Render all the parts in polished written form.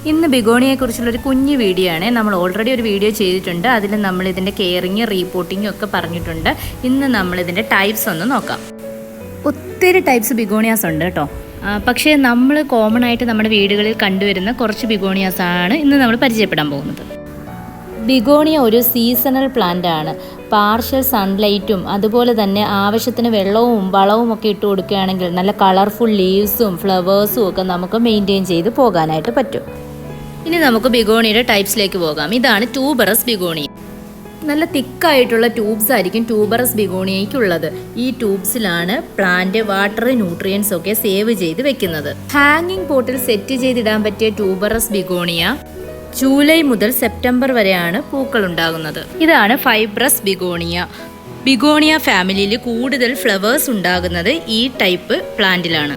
ഇന്ന് ബിഗോണിയെക്കുറിച്ചുള്ളൊരു കുഞ്ഞു വീഡിയോ ആണ്. നമ്മൾ ഓൾറെഡി ഒരു വീഡിയോ ചെയ്തിട്ടുണ്ട്. അതിൽ നമ്മൾ ഇതിൻ്റെ കെയറിങ് റീപോർട്ടിങ്ങും ഒക്കെ പറഞ്ഞിട്ടുണ്ട്. ഇന്ന് നമ്മളിതിൻ്റെ ടൈപ്സ് ഒന്ന് നോക്കാം. ഒത്തിരി ടൈപ്സ് ബിഗോണിയാസ് ഉണ്ട് കേട്ടോ. പക്ഷേ നമ്മൾ കോമൺ ആയിട്ട് നമ്മുടെ വീടുകളിൽ കണ്ടുവരുന്ന കുറച്ച് ബിഗോണിയാസാണ് ഇന്ന് നമ്മൾ പരിചയപ്പെടാൻ പോകുന്നത്. ബിഗോണിയ ഒരു സീസണൽ പ്ലാന്റ് ആണ്. പാർഷ്യൽ സൺലൈറ്റും അതുപോലെ തന്നെ ആവശ്യത്തിന് വെള്ളവും വളവും ഒക്കെ ഇട്ട് കൊടുക്കുകയാണെങ്കിൽ നല്ല കളർഫുൾ ലീവ്സും ഫ്ലവേഴ്സും ഒക്കെ നമുക്ക് മെയിൻറ്റെയിൻ ചെയ്ത് പോകാനായിട്ട് പറ്റും. ഇനി നമുക്ക് ബിഗോണിയുടെ ടൈപ്സിലേക്ക് പോകാം. ഇതാണ് ട്യൂബറസ് ബിഗോണിയ. നല്ല തിക്കായിട്ടുള്ള ട്യൂബ്സ് ആയിരിക്കും ട്യൂബറസ് ബിഗോണിയയ്ക്കുള്ളത്. ഈ ട്യൂബ്സിലാണ് പ്ലാന്റ് വാട്ടർ ന്യൂട്രിയൻസ് ഒക്കെ സേവ് ചെയ്ത് വെക്കുന്നത്. ഹാങ്ങിങ് പോട്ടിൽ സെറ്റ് ചെയ്തിടാൻ പറ്റിയ ട്യൂബറസ് ബിഗോണിയ ജൂലൈ മുതൽ സെപ്റ്റംബർ വരെയാണ് പൂക്കൾ ഉണ്ടാകുന്നത്. ഇതാണ് ഫൈബ്രസ് ബിഗോണിയ. ബിഗോണിയ ഫാമിലിയിൽ കൂടുതൽ ഫ്ലവേഴ്സ് ഉണ്ടാകുന്നത് ഈ ടൈപ്പ് പ്ലാന്റിലാണ്.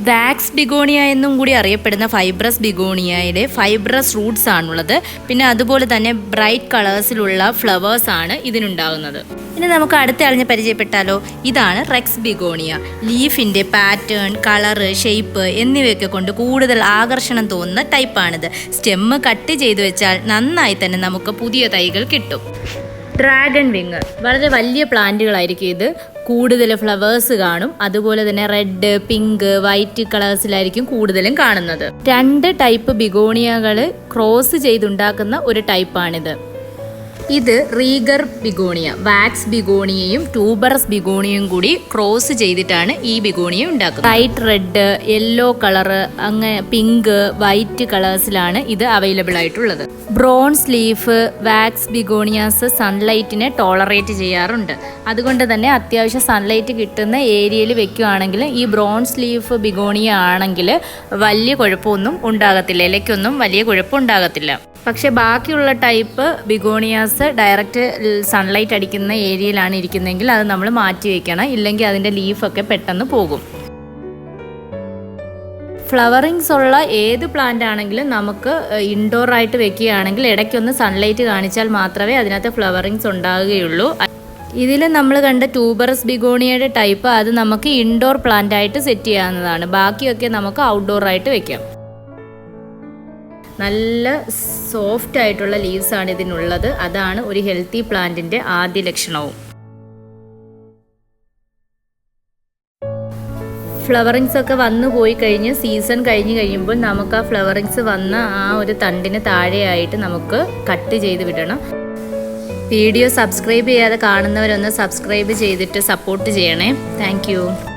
വാക്സ് ബിഗോണിയ എന്നും കൂടി അറിയപ്പെടുന്ന ഫൈബ്രസ് ബിഗോണിയയുടെ ഫൈബ്രസ് റൂട്ട്സ് ആണുള്ളത്. പിന്നെ അതുപോലെ തന്നെ ബ്രൈറ്റ് കളേഴ്സിലുള്ള ഫ്ലവേഴ്സ് ആണ് ഇതിനുണ്ടാകുന്നത്. ഇനി നമുക്ക് അടുത്തറിഞ്ഞ് പരിചയപ്പെട്ടാലോ. ഇതാണ് റെക്സ് ബിഗോണിയ. ലീഫിൻ്റെ പാറ്റേൺ, കളറ്, ഷേപ്പ് എന്നിവയൊക്കെ കൊണ്ട് കൂടുതൽ ആകർഷണം തോന്നുന്ന ടൈപ്പാണിത്. സ്റ്റെമ്മ് കട്ട് ചെയ്ത് വെച്ചാൽ നന്നായി തന്നെ നമുക്ക് പുതിയ തൈകൾ കിട്ടും. ഡ്രാഗൺ വിങ് വളരെ വലിയ പ്ലാന്റുകളായിരിക്കും ഇത്. കൂടുതൽ ഫ്ലവേഴ്സ് കാണും. അതുപോലെ തന്നെ റെഡ്, പിങ്ക്, വൈറ്റ് കളേഴ്സിലായിരിക്കും കൂടുതലും കാണുന്നത്. 2 ടൈപ്പ് ബിഗോണിയകൾ ക്രോസ് ചെയ്തുണ്ടാക്കുന്ന ഒരു ടൈപ്പാണിത്. ഇത് റീഗർ ബിഗോണിയ. വാക്സ് ബിഗോണിയയും ട്യൂബറസ് ബിഗോണിയയും കൂടി ക്രോസ് ചെയ്തിട്ടാണ് ഈ ബിഗോണിയ ഉണ്ടാക്കുന്നത്. ലൈറ്റ് റെഡ്, യെല്ലോ കളറ്, അങ്ങനെ പിങ്ക്, വൈറ്റ് കളേഴ്സിലാണ് ഇത് അവൈലബിൾ ആയിട്ടുള്ളത്. ബ്രോൺസ് ലീഫ് വാക്സ് ബിഗോണിയാസ് സൺലൈറ്റിനെ ടോളറേറ്റ് ചെയ്യാറുണ്ട്. അതുകൊണ്ട് തന്നെ അത്യാവശ്യം സൺലൈറ്റ് കിട്ടുന്ന ഏരിയയിൽ വെക്കുകയാണെങ്കിൽ ഈ ബ്രോൺസ് ലീഫ് ബിഗോണിയ ആണെങ്കിൽ വലിയ കുഴപ്പമൊന്നും ഉണ്ടാകത്തില്ല. ഇലയ്ക്കൊന്നും വലിയ കുഴപ്പമുണ്ടാകത്തില്ല. പക്ഷേ ബാക്കിയുള്ള ടൈപ്പ് ബിഗോണിയാസ് ഡയറക്റ്റ് സൺലൈറ്റ് അടിക്കുന്ന ഏരിയയിലാണ് ഇരിക്കുന്നതെങ്കിൽ അത് നമ്മൾ മാറ്റി വയ്ക്കണം. ഇല്ലെങ്കിൽ അതിൻ്റെ ലീഫൊക്കെ പെട്ടെന്ന് പോകും. ഫ്ലവറിങ്സ് ഉള്ള ഏത് പ്ലാന്റ് ആണെങ്കിലും നമുക്ക് ഇൻഡോർ ആയിട്ട് വെക്കുകയാണെങ്കിൽ ഇടയ്ക്കൊന്ന് സൺലൈറ്റ് കാണിച്ചാൽ മാത്രമേ അതിനകത്ത് ഫ്ലവറിങ്സ് ഉണ്ടാകുകയുള്ളൂ. ഇതിൽ നമ്മൾ കണ്ട ട്യൂബറസ് ബിഗോണിയയുടെ ടൈപ്പ് അത് നമുക്ക് ഇൻഡോർ പ്ലാന്റ് ആയിട്ട് സെറ്റ് ചെയ്യാവുന്നതാണ്. ബാക്കിയൊക്കെ നമുക്ക് ഔട്ട്ഡോർ ആയിട്ട് വെക്കാം. നല്ല സോഫ്റ്റ് ആയിട്ടുള്ള ലീവ്സ് ആണ് ഇതിനുള്ളത്. അതാണ് ഒരു ഹെൽത്തി പ്ലാന്റിന്റെ ആദ്യ ലക്ഷണവും. ഫ്ലവറിങ്സ് ഒക്കെ വന്നു പോയി കഴിഞ്ഞ് സീസൺ കഴിഞ്ഞ് കഴിയുമ്പോൾ നമുക്ക് ആ ഫ്ലവറിങ്സ് വന്ന ആ ഒരു തണ്ടിന് താഴെയായിട്ട് നമുക്ക് കട്ട് ചെയ്ത് വിടണം. വീഡിയോ സബ്സ്ക്രൈബ് ചെയ്യാതെ കാണുന്നവരൊന്ന് സബ്സ്ക്രൈബ് ചെയ്തിട്ട് സപ്പോർട്ട് ചെയ്യണേ. താങ്ക്